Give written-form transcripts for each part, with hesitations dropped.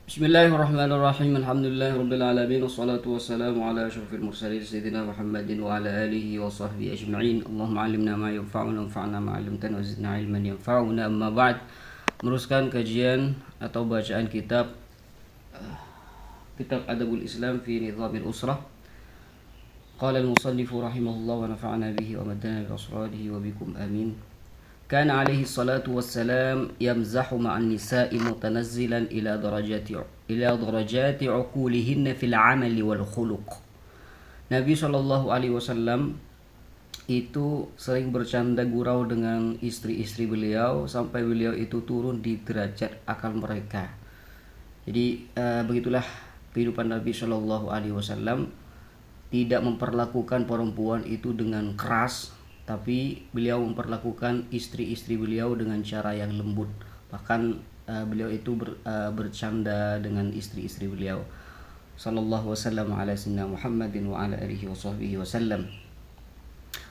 Bismillahirrahmanirrahim. Alhamdulillahirabbil alamin wassalatu wassalamu ala asyrafil mursalin sayyidina Muhammadin wa ala alihi wa sahbihi ajma'in. Allahumma 'allimna ma yanfa'una wanfa'na ma 'allamtana wa zidna 'ilman yanfa'una. Amma ba'd. Meneruskan kajian atau bacaan kitab Adabul Islam fi Nizamil Usrah. Qala al-musannifu rahimahullah wa nafa'ana bihi wa maddana bi asrarihi wa bikum amin. كان عليه الصلاة والسلام يمزح مع النساء متنزلا إلى درجات عقولهن في العمل والخلق. Nabi Shallallahu Alaihi Wasallam itu sering bercanda gurau dengan istri-istri beliau sampai beliau itu turun di derajat akal mereka. Jadi begitulah kehidupan Nabi Shallallahu Alaihi Wasallam, tidak memperlakukan perempuan itu dengan keras, tapi beliau memperlakukan istri-istri beliau dengan cara yang lembut. Bahkan beliau itu bercanda dengan istri-istri beliau. Sallallahu wasallam ala sayyidina Muhammadin wa ala alihi wa sahbihi wasallam.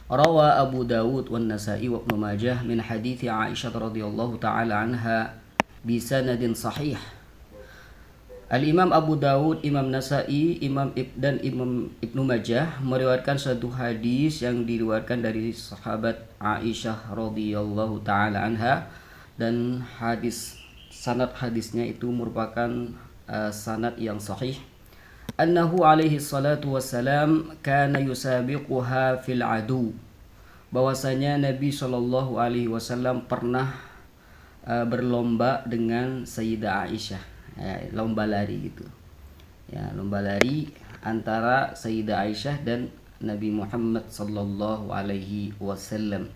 Rawa Abu Dawud wa Nasa'i wa Ibnu Majah min hadithi Aisyah radhiyallahu ta'ala anha bi sanadin sahih. Al-Imam Abu Dawud, Imam Nasa'i, Imam Ibnu Majah meriwayatkan satu hadis yang diriwayatkan dari sahabat Aisyah radhiyallahu taala anha, dan sanad hadisnya itu merupakan sanad yang sahih. Annahu alaihi salatu wassalam kana yusabiquha fil adu. Bahwasanya Nabi sallallahu alaihi wasallam pernah berlomba dengan Sayyidah Aisyah. Lomba lari gitu ya, lomba lari antara Sayyidah Aisyah dan Nabi Muhammad sallallahu alaihi wasallam.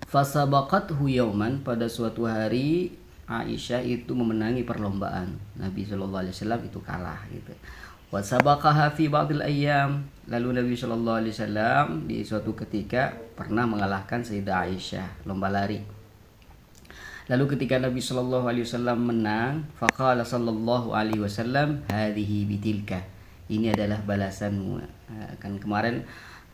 Fasabaqathu yauman, pada suatu hari Aisyah itu memenangi perlombaan, Nabi sallallahu alaihi wasallam itu kalah gitu. Wa sabaqaha fi ba'dil ayyam, lalu Nabi sallallahu alaihi wasallam di suatu ketika pernah mengalahkan Sayyidah Aisyah lomba lari. Lalu ketika Nabi Shallallahu Alaihi Wasallam menang, faqala Shallallahu Alaihi Wasallam, hadhihi bitilka, ini adalah balasanmu. Kan kemarin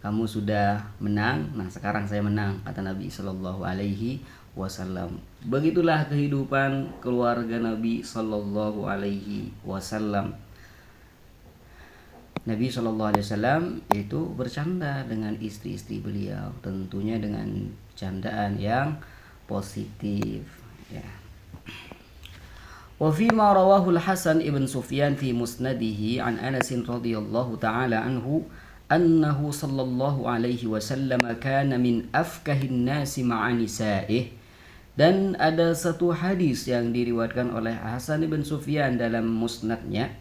kamu sudah menang, nah sekarang saya menang, kata Nabi Shallallahu Alaihi Wasallam. Begitulah kehidupan keluarga Nabi Shallallahu Alaihi Wasallam. Nabi Shallallahu Alaihi Wasallam itu bercanda dengan istri-istri beliau, tentunya dengan candaan yang positif ya. Wa fi ma rawahu al-Hasan ibn Sufyan fi musnadihi an Anas radhiyallahu ta'ala anhu annahu sallallahu alaihi wasallam kana min afkahin nasi ma'a nisa'ih. Dan ada satu hadis yang diriwayatkan oleh Hasan ibn Sufyan dalam musnadnya,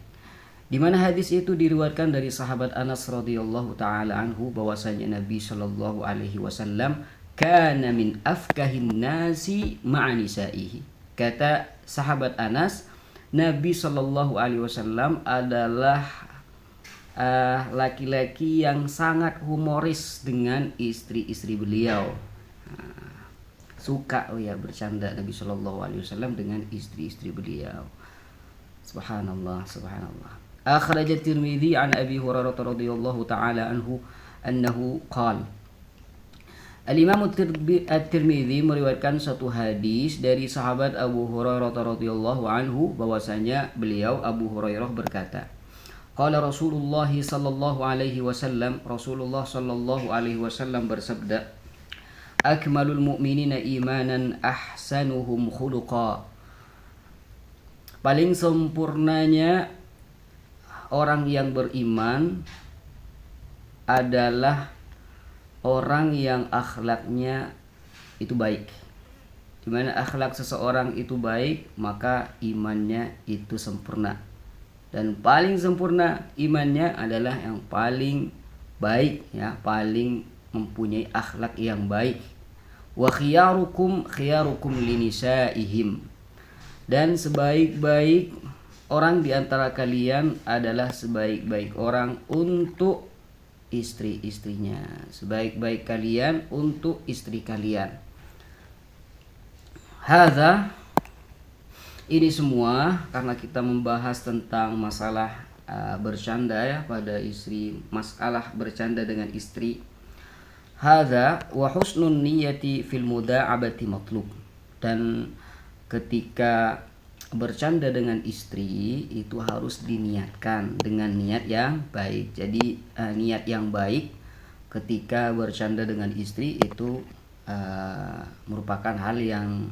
di mana hadis itu diriwayatkan dari sahabat Anas radhiyallahu ta'ala anhu bahwasanya Nabi sallallahu alaihi wasallam kana min afkahin nasi ma'a nisaihi. Kata sahabat Anas, Nabi sallallahu alaihi wasallam adalah laki-laki yang sangat humoris dengan istri-istri beliau. Suka bercanda Nabi sallallahu alaihi wasallam dengan istri-istri beliau. Subhanallah, subhanallah. Akhraj at-Tirmidzi an Abi Hurairah radhiyallahu ta'ala anhu annahu qala. Al-Imam At-Tirmidzi meriwayatkan satu hadis dari sahabat Abu Hurairah radhiyallahu anhu bahwasanya beliau Abu Hurairah berkata, qala Rasulullah sallallahu alaihi wasallam, Rasulullah sallallahu alaihi wasallam bersabda, akmalul mu'minina imanan ahsanuhum khuluqa. Paling sempurnanya orang yang beriman adalah orang yang akhlaknya itu baik. Di mana akhlak seseorang itu baik, maka imannya itu sempurna. Dan paling sempurna imannya adalah yang paling baik ya, paling mempunyai akhlak yang baik. Wa khiyarukum linisaihim. Dan sebaik-baik orang di antara kalian adalah sebaik-baik orang untuk istri-istrinya. Sebaik-baik kalian untuk istri kalian. Hadza, ini semua karena kita membahas tentang masalah bercanda ya pada istri, masalah bercanda dengan istri. Hadza wa husnun niyyati fil muda'abati matlub. Dan ketika bercanda dengan istri itu harus diniatkan dengan niat yang baik. Jadi niat yang baik ketika bercanda dengan istri itu merupakan hal yang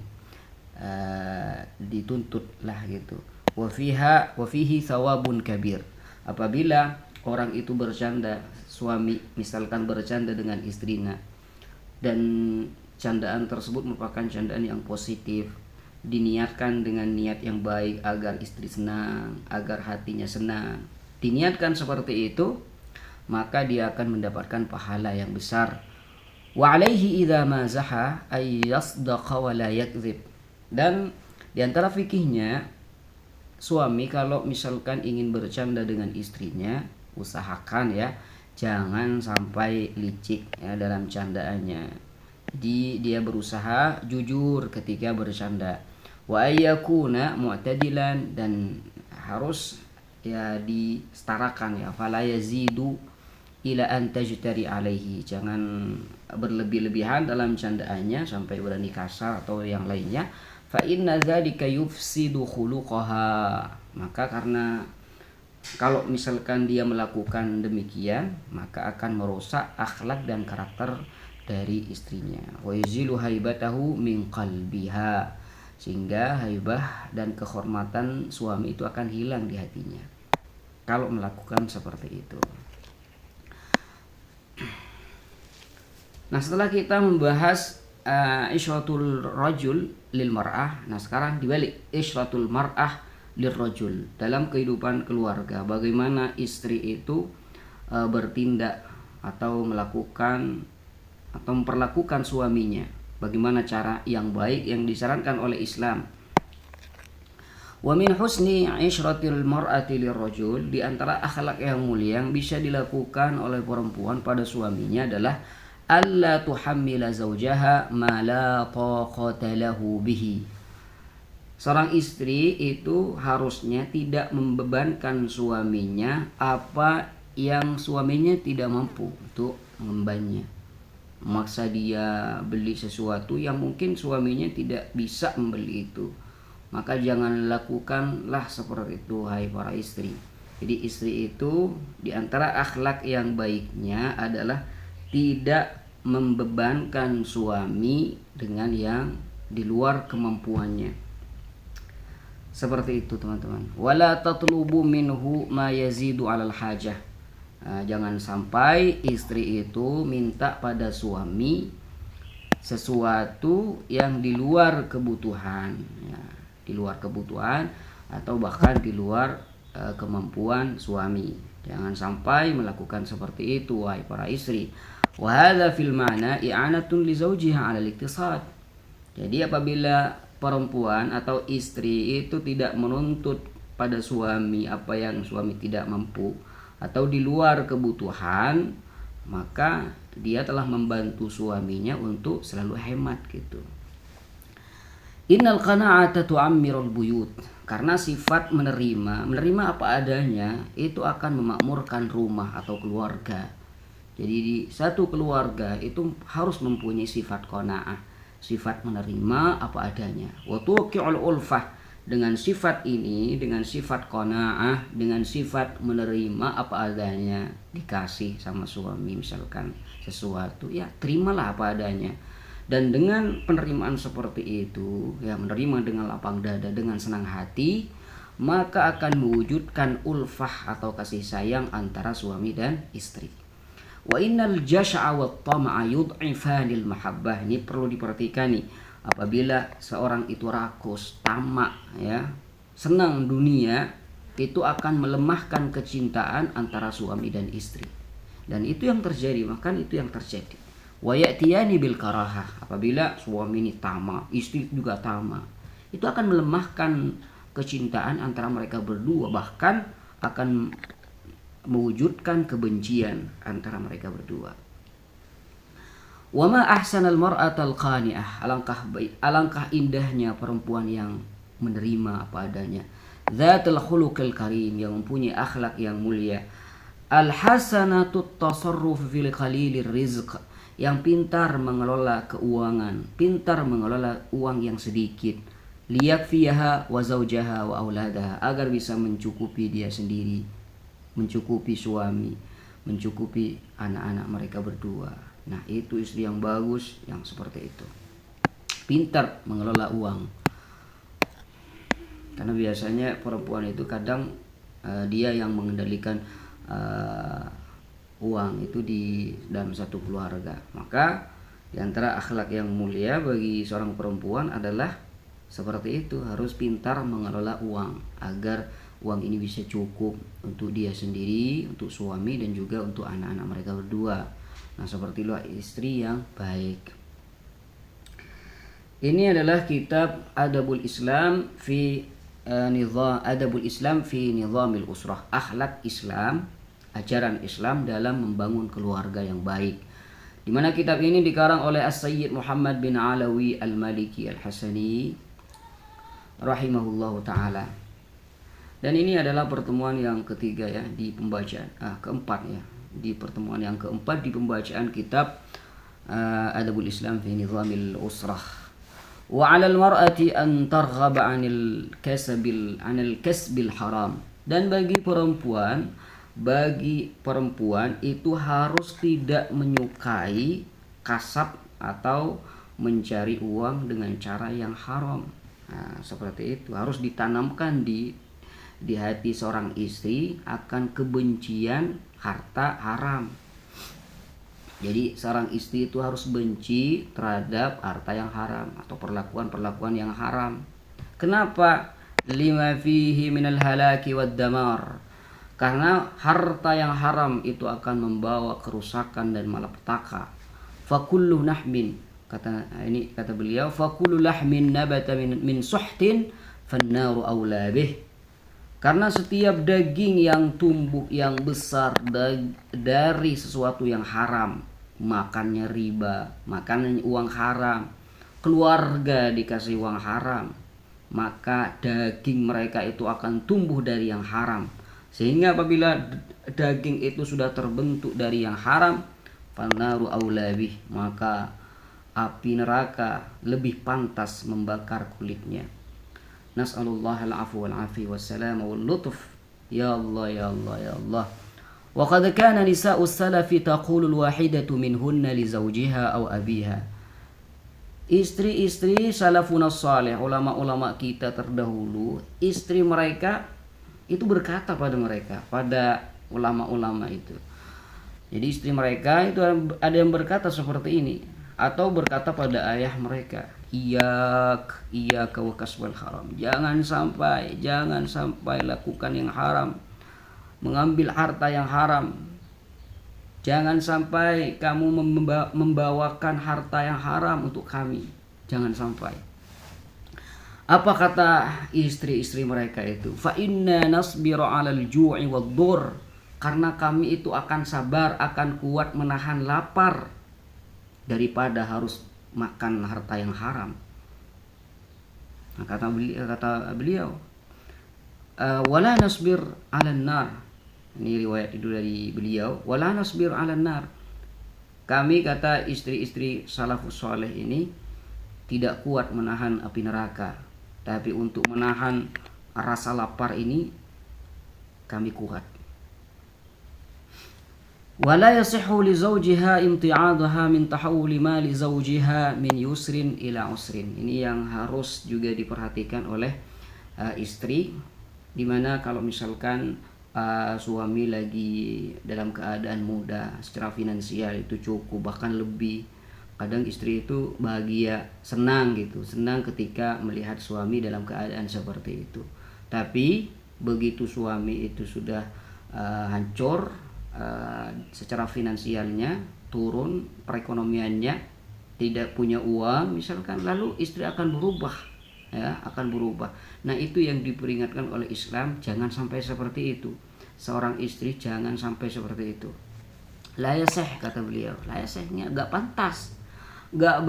dituntut lah gitu. Wafihi thawabun kabir. Apabila orang itu bercanda, suami misalkan bercanda dengan istrinya, dan candaan tersebut merupakan candaan yang positif, diniatkan dengan niat yang baik agar istri senang, agar hatinya senang, diniatkan seperti itu, maka dia akan mendapatkan pahala yang besar. Wa alaihi idza mazaha ay yasdaqa wa la yakdzib. Dan di antara fikihnya, suami kalau misalkan ingin bercanda dengan istrinya, usahakan ya jangan sampai licik ya dalam candaannya. Jadi dia berusaha jujur ketika bercanda. Wa ayyakuna mu'tadilan, dan harus ya disetarakan ya, fala yazidu ila an tajtari alaihi. Jangan berlebih-lebihan dalam candaannya sampai berani kasar atau yang lainnya. Fa inna dzalika yufsidu khuluqaha. Maka karena kalau misalkan dia melakukan demikian, maka akan merusak akhlak dan karakter dari istrinya. Wa yuzilu haibatahu min qalbiha, sehingga haibah dan kehormatan suami itu akan hilang di hatinya kalau melakukan seperti itu. Nah, setelah kita membahas isyratul rajul lil mar'ah, nah sekarang dibalik, isyratul mar'ah lil rajul dalam kehidupan keluarga. Bagaimana istri itu bertindak atau melakukan atau memperlakukan suaminya, bagaimana cara yang baik yang disarankan oleh Islam. Wa min husni isyratil mar'ati lirrajul, di antara akhlak yang mulia yang bisa dilakukan oleh perempuan pada suaminya adalah alla tuhammila zawjaha ma la taqata lahu bihi. Seorang istri itu harusnya tidak membebankan suaminya apa yang suaminya tidak mampu untuk mengembannya. Memaksa dia beli sesuatu yang mungkin suaminya tidak bisa membeli itu, maka jangan lakukanlah seperti itu, hai para istri. Jadi istri itu diantara akhlak yang baiknya adalah tidak membebankan suami dengan yang di luar kemampuannya. Seperti itu teman-teman. Wala tatlubu minhu ma yazidu 'alal hajah. Jangan sampai istri itu minta pada suami sesuatu yang di luar kebutuhan ya, di luar kebutuhan atau bahkan di luar kemampuan suami. Jangan sampai melakukan seperti itu, wahai para istri. Wa hadza fil ma'na i'anatun li zawjiha 'ala al-iktisad. Jadi apabila perempuan atau istri itu tidak menuntut pada suami apa yang suami tidak mampu atau di luar kebutuhan, maka dia telah membantu suaminya untuk selalu hemat gitu. Innal qana'ata tu'ammirul buyut. Karena sifat menerima apa adanya itu akan memakmurkan rumah atau keluarga. Jadi di satu keluarga itu harus mempunyai sifat qanaah, sifat menerima apa adanya. Wa tuqi'ul ulfah, dengan sifat ini, dengan sifat qanaah, dengan sifat menerima apa adanya, dikasih sama suami misalkan sesuatu, ya terimalah apa adanya. Dan dengan penerimaan seperti itu, ya menerima dengan lapang dada, dengan senang hati, maka akan mewujudkan ulfah atau kasih sayang antara suami dan istri. Wa innal jasha'a wa tama'a yud'ifanil mahabbah. Ini perlu diperhatikan nih. Apabila seorang itu rakus, tamak ya, senang dunia, itu akan melemahkan kecintaan antara suami dan istri. Dan itu yang terjadi, maka itu yang terjadi. Wa ya'tiyani bil karahah. Apabila suami ini tamak, istri juga tamak, itu akan melemahkan kecintaan antara mereka berdua, bahkan akan mewujudkan kebencian antara mereka berdua. Wa ma ahsanal mar'atal qani'ah. Alangkah indahnya perempuan yang menerima apa adanya. Dzatul khuluqil karim, yang mempunyai akhlak yang mulia. Al hasanatut tasarruf fil qalilir rizq, yang pintar mengelola keuangan, pintar mengelola uang yang sedikit, liyakfiyaha wa zawjaha wa auladaha, agar bisa mencukupi dia sendiri, mencukupi suami, mencukupi anak-anak mereka berdua. Nah, itu istri yang bagus yang seperti itu. Pintar mengelola uang. Karena biasanya perempuan itu kadang dia yang mengendalikan uang itu di dalam satu keluarga. Maka di antara akhlak yang mulia bagi seorang perempuan adalah seperti itu, harus pintar mengelola uang agar uang ini bisa cukup untuk dia sendiri, untuk suami, dan juga untuk anak-anak mereka berdua. Nah, seperti itulah istri yang baik. Ini adalah kitab Adabul Islam fi Nizamil Usrah, akhlak Islam, ajaran Islam dalam membangun keluarga yang baik. Di mana kitab ini dikarang oleh As-Sayyid Muhammad bin Alawi Al-Maliki Al-Hasani rahimahullahu taala. Dan ini adalah pertemuan yang ketiga ya di pembacaan keempat ya. Di pertemuan yang keempat di pembacaan kitab Adabul Islam fi Nizamil Usrah. Wa 'alal mar'ati an targhaba 'anil kasbil haram. Dan bagi perempuan itu harus tidak menyukai kasab atau mencari uang dengan cara yang haram. Nah, seperti itu harus ditanamkan di hati seorang istri akan kebencian harta haram. Jadi seorang istri itu harus benci terhadap harta yang haram atau perlakuan yang haram. Kenapa? Lima fihi minal halaki wad damar. Karena harta yang haram itu akan membawa kerusakan dan malapetaka. Fakullu nahmin, kata beliau, fakullu lahmin nabata min suhtin fannaru aula bih. Karena setiap daging yang tumbuh yang besar dari sesuatu yang haram, makannya riba, makannya uang haram, keluarga dikasih uang haram, maka daging mereka itu akan tumbuh dari yang haram. Sehingga apabila daging itu sudah terbentuk dari yang haram, fannaru aula bih, maka api neraka lebih pantas membakar kulitnya. Nas'alullah al-'afwa wal-'afi was-salam wal-lutf. Ya Allah, ya Allah, ya Allah. Wa qad kana nisa'u salafi taqulu al-wahidatu minhunna li zawjiha aw abiha. Istri-istri salafun salih, ulama-ulama kita terdahulu, istri mereka itu berkata pada mereka, pada ulama-ulama itu. Jadi istri mereka itu ada yang berkata seperti ini, atau berkata pada ayah mereka, Iyaka wa kasbal haram. Jangan sampai lakukan yang haram, mengambil harta yang haram. Jangan sampai kamu membawakan harta yang haram untuk kami. Jangan sampai. Apa kata istri-istri mereka itu? Fa inna nasbiru 'alal ju'i wad-dur. Karena kami itu akan sabar, akan kuat menahan lapar daripada harus makan harta yang haram. Nah, kata beliau, wala nasbir 'alan nar. Ini riwayat itu dari beliau, wala nasbir 'alan nar. Kami, kata istri-istri salafus saleh ini, tidak kuat menahan api neraka, tapi untuk menahan rasa lapar ini kami kuat. Wala yasihhu li zawjiha imti'adaha min tahawuli mali zawjiha min yusrin ila usrin. Ini yang harus juga diperhatikan oleh istri, dimana kalau misalkan suami lagi dalam keadaan mudah secara finansial itu cukup, bahkan lebih, kadang istri itu bahagia, senang ketika melihat suami dalam keadaan seperti itu. Tapi begitu suami itu sudah hancur, secara finansialnya turun, perekonomiannya tidak punya uang misalkan, lalu istri akan berubah ya, Nah, itu yang diperingatkan oleh Islam, jangan sampai seperti itu. Seorang istri jangan sampai seperti itu. La yasih, kata beliau, la yasihnya gak pantas. Gak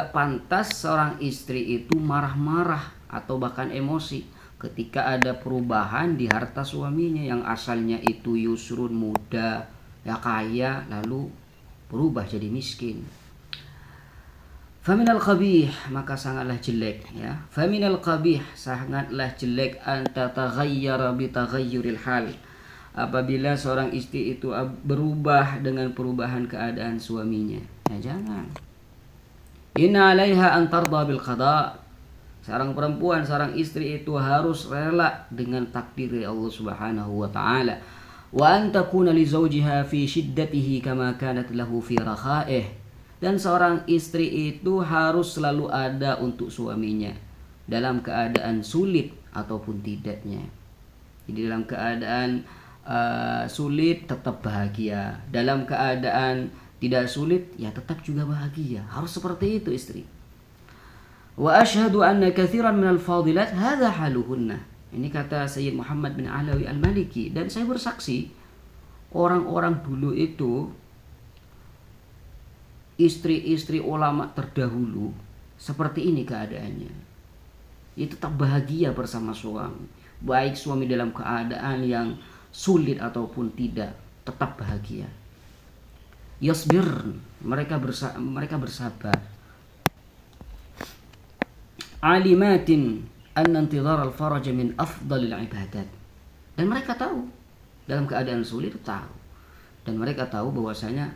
pantas seorang istri itu marah-marah atau bahkan emosi ketika ada perubahan di harta suaminya yang asalnya itu yusrun, muda, ya kaya, lalu berubah jadi miskin. Faminal qabih, maka sangatlah jelek ya. Faminal qabih, sangatlah jelek anta taghayyara bi taghayyuril hal. Apabila seorang istri itu berubah dengan perubahan keadaan suaminya. Ya jangan. Inna 'alaiha an tarda bil qada. Seorang perempuan, seorang istri itu harus rela dengan takdir dari Allah Subhanahu wa taala. Wa an takuna li zawjiha fi shiddatihi kama kanat lahu fi rakha'ih. Dan seorang istri itu harus selalu ada untuk suaminya dalam keadaan sulit ataupun tidaknya. Jadi dalam keadaan sulit tetap bahagia, dalam keadaan tidak sulit ya tetap juga bahagia. Harus seperti itu istri. Wa asyhadu anna katsiran minal fadilat hadza haluhunna. Ini kata Sayyid Muhammad bin Alawi Al-Maliki, dan saya bersaksi orang-orang dulu itu, istri-istri ulama terdahulu seperti ini keadaannya. Dia tetap bahagia bersama suami, baik suami dalam keadaan yang sulit ataupun tidak, tetap bahagia. Yasbir, mereka bersabar. Alimatin anna intidhar al-faraj min afdalil ibadat. Dan mereka tahu dalam keadaan sulit tahu, dan mereka tahu bahwasanya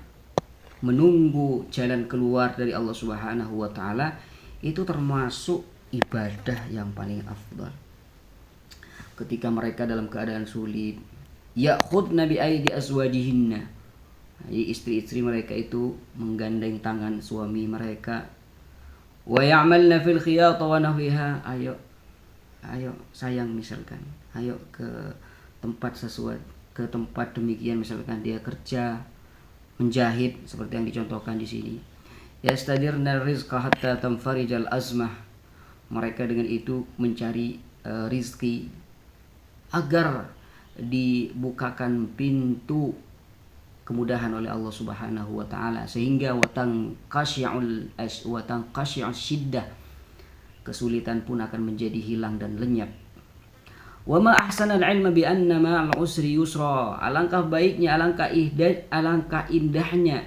menunggu jalan keluar dari Allah Subhanahu wa taala itu termasuk ibadah yang paling afdal. Ketika mereka dalam keadaan sulit, ya'khudna bi aidi azwajihinna. Istri-istri mereka itu menggandeng tangan suami mereka. Wa ya'malna fil khiyat wa nahwiha. Ayo sayang, misalkan, ayo ke tempat sesuatu, ke tempat demikian, misalkan dia kerja menjahit seperti yang dicontohkan di sini. Yastadirna rizqa hatta tanfarijal azmah. Mereka dengan itu mencari rizki agar dibukakan pintu kemudahan oleh Allah Subhanahu wa taala, sehingga watang qasyi'ul syiddah, kesulitan pun akan menjadi hilang dan lenyap. Wa ma ahsanal ilma bi anna ma'al usri yusra. Alangkah baiknya, alangkah indahnya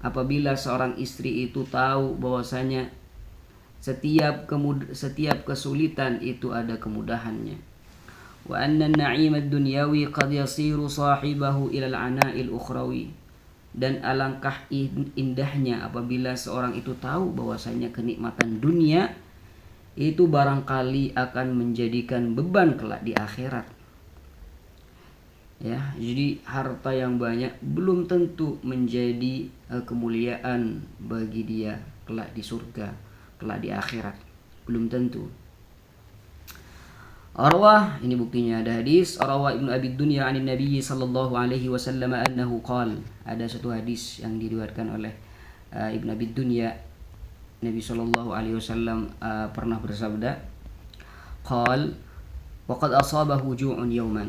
apabila seorang istri itu tahu bahwasanya setiap kesulitan itu ada kemudahannya. Wa anna an-na'imad dunyawi qad yasiru sahibahu ila al-ana'il ukhrawi. Dan alangkah indahnya apabila seorang itu tahu bahwasanya kenikmatan dunia itu barangkali akan menjadikan beban kelak di akhirat. Ya, jadi harta yang banyak belum tentu menjadi kemuliaan bagi dia kelak di surga, kelak di akhirat. Belum tentu. Arwah, ini buktinya ada hadis Arwah Ibnu Abi Dunya anin Nabi sallallahu alaihi wasallam annahu qala. Ada satu hadis yang diriwayatkan oleh Ibnu Abi Dunya. Nabi sallallahu alaihi wasallam pernah bersabda, qala wa qad asabahu ju'un yawman.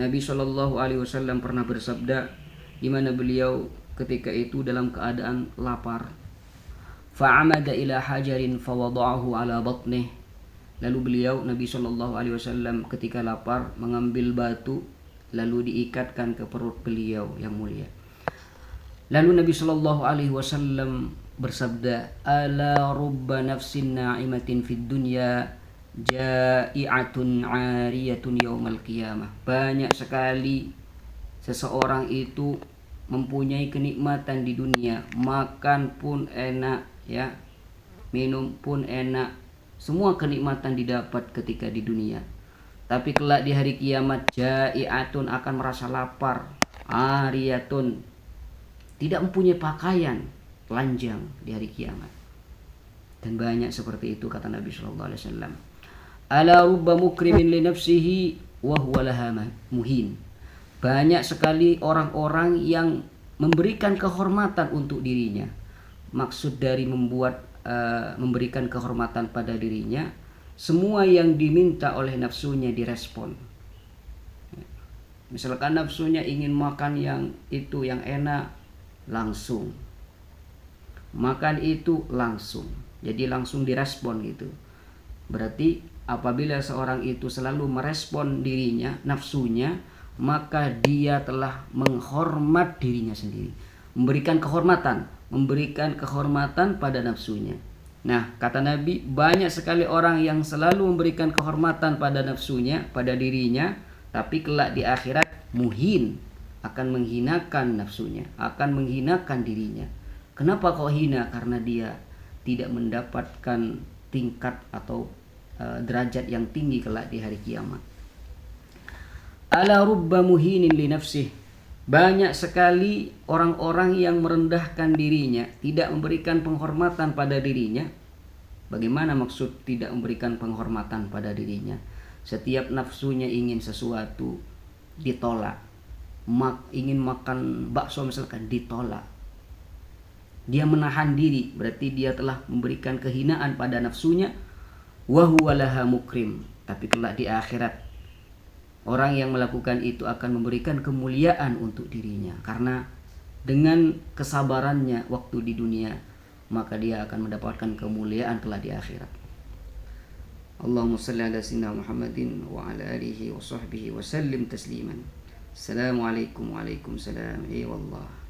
Nabi sallallahu alaihi wasallam pernah bersabda di mana beliau ketika itu dalam keadaan lapar. Fa'amada ila hajarin fawada'ahu ala batnih. Lalu beliau, Nabi sallallahu alaihi wasallam ketika lapar mengambil batu lalu diikatkan ke perut beliau yang mulia. Lalu Nabi sallallahu alaihi wasallam bersabda, ala rubba nafsin na'imatin fid dunya ja'i'atun 'ariyatun yaumal qiyamah. Banyak sekali seseorang itu mempunyai kenikmatan di dunia, makan pun enak ya, minum pun enak, semua kenikmatan didapat ketika di dunia. Tapi kelak di hari kiamat ja'i'atun akan merasa lapar, 'ariyatun tidak mempunyai pakaian, telanjang di hari kiamat. Dan banyak seperti itu kata Nabi sallallahu alaihi wasallam. Ala rubba mukrimin li nafsihi wa huwa laha muhin. Banyak sekali orang-orang yang memberikan kehormatan untuk dirinya. Maksud dari memberikan kehormatan pada dirinya, semua yang diminta oleh nafsunya direspon. Misalkan nafsunya ingin makan yang itu yang enak, langsung makan itu langsung, jadi langsung direspon gitu. Berarti apabila seorang itu selalu merespon dirinya, nafsunya, maka dia telah menghormat dirinya sendiri, memberikan kehormatan pada nafsunya. Nah, kata Nabi, banyak sekali orang yang selalu memberikan kehormatan pada nafsunya, pada dirinya, tapi kelak di akhirat muhin, akan menghinakan nafsunya, akan menghinakan dirinya. Kenapa kok hina? Karena dia tidak mendapatkan tingkat atau derajat yang tinggi kelak di hari kiamat. Ala rubba muhinin li nafsih. Banyak sekali orang-orang yang merendahkan dirinya, tidak memberikan penghormatan pada dirinya. Bagaimana maksud tidak memberikan penghormatan pada dirinya? Setiap nafsunya ingin sesuatu, ditolak. Ingin makan bakso misalkan, ditolak. Dia menahan diri, berarti dia telah memberikan kehinaan pada nafsunya. Wa huwa laha mukrim. Tapi kelak di akhirat, orang yang melakukan itu akan memberikan kemuliaan untuk dirinya. Karena dengan kesabarannya waktu di dunia, maka dia akan mendapatkan kemuliaan kelak di akhirat. Allahumma salli ala sayyidina Muhammadin wa ala alihi wa sahbihi wa sallim tasliman. Assalamualaikum warahmatullahi wabarakatuh.